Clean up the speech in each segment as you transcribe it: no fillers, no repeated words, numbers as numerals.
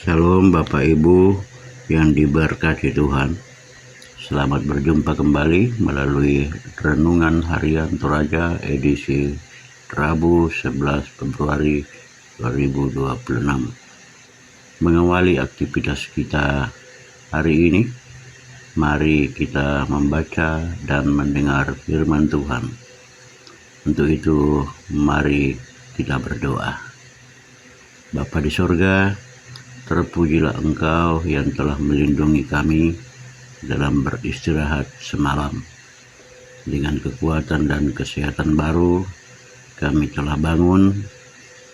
Shalom Bapak Ibu yang diberkati Tuhan. Selamat berjumpa kembali melalui Renungan Harian Toraja edisi Rabu 11 Februari 2026. Mengawali aktivitas kita hari ini, mari kita membaca dan mendengar firman Tuhan. Untuk itu, mari kita berdoa. Bapa di sorga, terpujilah Engkau yang telah melindungi kami dalam beristirahat semalam. Dengan kekuatan dan kesehatan baru, kami telah bangun,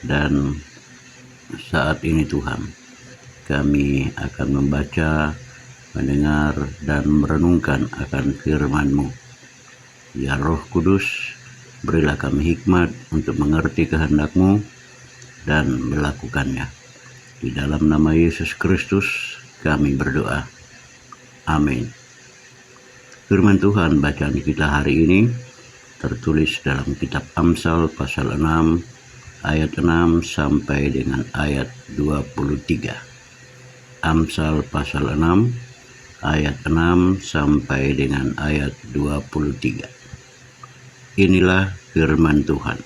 dan saat ini Tuhan, kami akan membaca, mendengar, dan merenungkan akan firman-Mu. Ya Roh Kudus, berilah kami hikmat untuk mengerti kehendak-Mu dan melakukannya. Di dalam nama Yesus Kristus kami berdoa. Amin. Firman Tuhan bacaan kita hari ini tertulis dalam kitab Amsal pasal 6 ayat 6 sampai dengan ayat 23. Amsal pasal 6 ayat 6 sampai dengan ayat 23. Inilah firman Tuhan.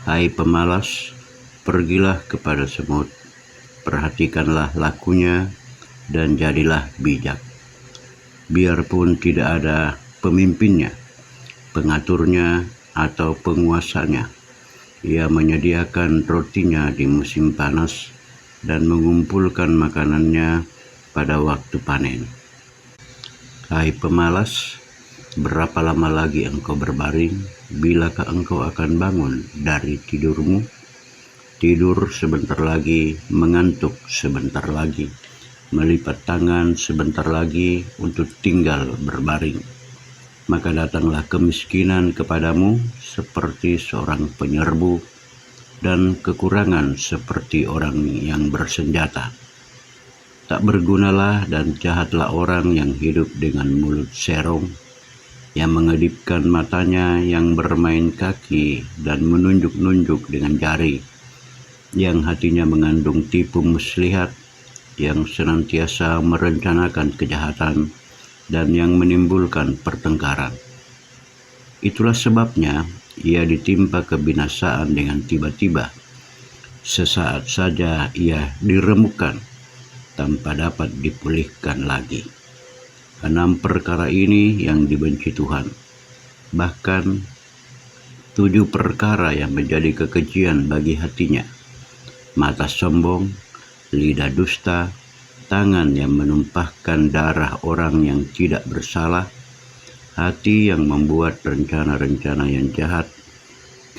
Hai pemalas, pergilah kepada semut, perhatikanlah lakunya, dan jadilah bijak. Biarpun tidak ada pemimpinnya, pengaturnya, atau penguasanya, ia menyediakan rotinya di musim panas dan mengumpulkan makanannya pada waktu panen. Hai pemalas, berapa lama lagi engkau berbaring? Bilakah engkau akan bangun dari tidurmu? Tidur sebentar lagi, mengantuk sebentar lagi, melipat tangan sebentar lagi untuk tinggal berbaring. Maka datanglah kemiskinan kepadamu seperti seorang penyerbu, dan kekurangan seperti orang yang bersenjata. Tak bergunalah dan jahatlah orang yang hidup dengan mulut serong, yang mengedipkan matanya, yang bermain kaki dan menunjuk-nunjuk dengan jari, yang hatinya mengandung tipu muslihat, yang senantiasa merencanakan kejahatan, dan yang menimbulkan pertengkaran. Itulah sebabnya ia ditimpa kebinasaan dengan tiba-tiba. Sesaat saja ia diremukkan, tanpa dapat dipulihkan lagi. 6 perkara ini yang dibenci Tuhan, bahkan 7 perkara yang menjadi kekejian bagi hatinya: mata sombong, lidah dusta, tangan yang menumpahkan darah orang yang tidak bersalah, hati yang membuat rencana-rencana yang jahat,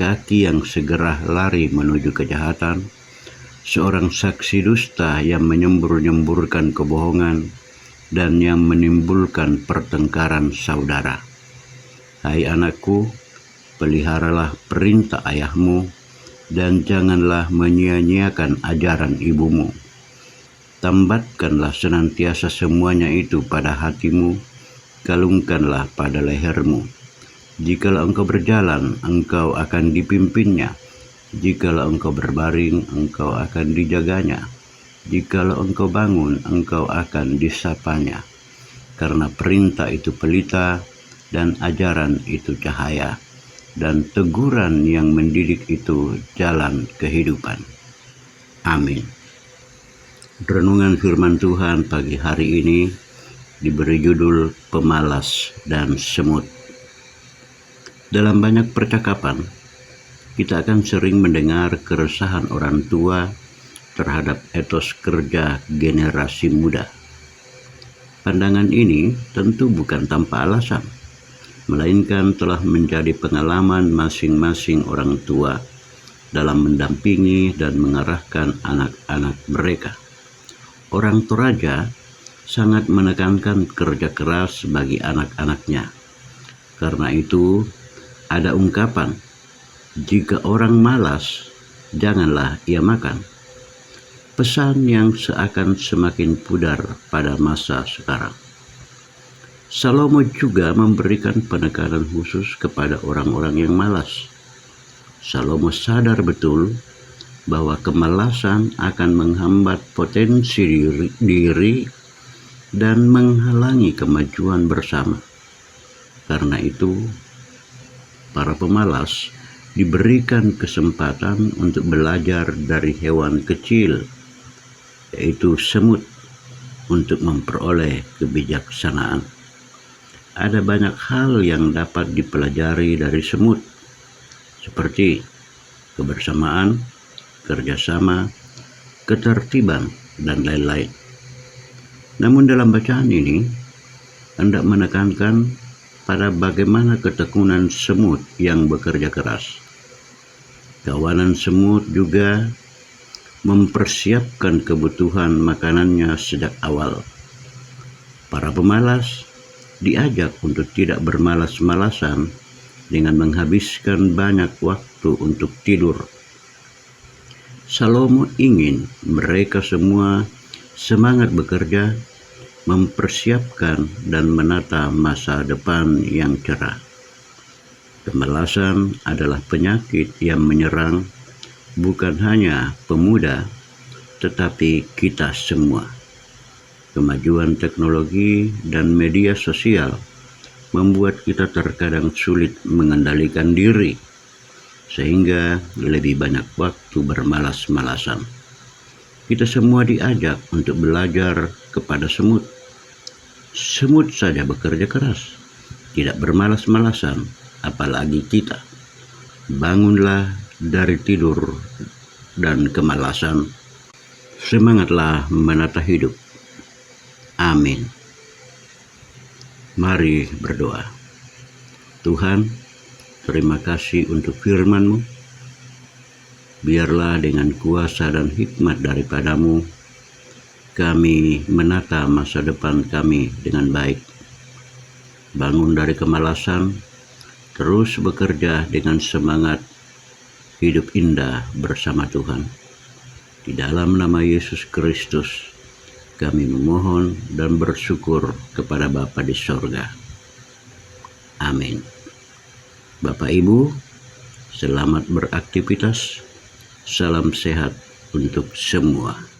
kaki yang segera lari menuju kejahatan, seorang saksi dusta yang menyembur-nyemburkan kebohongan, dan yang menimbulkan pertengkaran saudara. Hai anakku, peliharalah perintah ayahmu, dan janganlah menyia-nyiakan ajaran ibumu. Tambatkanlah senantiasa semuanya itu pada hatimu, kalungkanlah pada lehermu. Jikalau engkau berjalan, engkau akan dipimpinnya. Jikalau engkau berbaring, engkau akan dijaganya. Jikalau engkau bangun, engkau akan disapanya. Karena perintah itu pelita, dan ajaran itu cahaya, dan teguran yang mendidik itu jalan kehidupan. Amin. Renungan firman Tuhan pagi hari ini diberi judul Pemalas dan Semut. Dalam banyak percakapan, kita akan sering mendengar keresahan orang tua terhadap etos kerja generasi muda. Pandangan ini tentu bukan tanpa alasan, melainkan telah menjadi pengalaman masing-masing orang tua dalam mendampingi dan mengarahkan anak-anak mereka. Orang Toraja sangat menekankan kerja keras bagi anak-anaknya. Karena itu, ada ungkapan, jika orang malas, janganlah ia makan. Pesan yang seakan semakin pudar pada masa sekarang. Salomo juga memberikan penekanan khusus kepada orang-orang yang malas. Salomo sadar betul bahwa kemalasan akan menghambat potensi diri dan menghalangi kemajuan bersama. Karena itu, para pemalas diberikan kesempatan untuk belajar dari hewan kecil, yaitu semut, untuk memperoleh kebijaksanaan. Ada banyak hal yang dapat dipelajari dari semut, seperti kebersamaan, kerjasama, ketertiban, dan lain-lain. Namun dalam bacaan ini, hendak menekankan pada bagaimana ketekunan semut yang bekerja keras. Kawanan semut juga mempersiapkan kebutuhan makanannya sejak awal. Para pemalas diajak untuk tidak bermalas-malasan dengan menghabiskan banyak waktu untuk tidur. Salomo ingin mereka semua semangat bekerja, mempersiapkan dan menata masa depan yang cerah. Kemalasan adalah penyakit yang menyerang bukan hanya pemuda, tetapi kita semua. Kemajuan teknologi dan media sosial membuat kita terkadang sulit mengendalikan diri, sehingga lebih banyak waktu bermalas-malasan. Kita semua diajak untuk belajar kepada semut. Semut saja bekerja keras, tidak bermalas-malasan, apalagi kita. Bangunlah dari tidur dan kemalasan. Semangatlah menata hidup. Amin. Mari berdoa. Tuhan, terima kasih untuk firman-Mu. Biarlah dengan kuasa dan hikmat daripada-Mu, kami menata masa depan kami dengan baik. Bangun dari kemalasan, terus bekerja dengan semangat hidup indah bersama Tuhan. Di dalam nama Yesus Kristus, kami memohon dan bersyukur kepada Bapa di sorga. Amin. Bapak Ibu, selamat beraktivitas. Salam sehat untuk semua.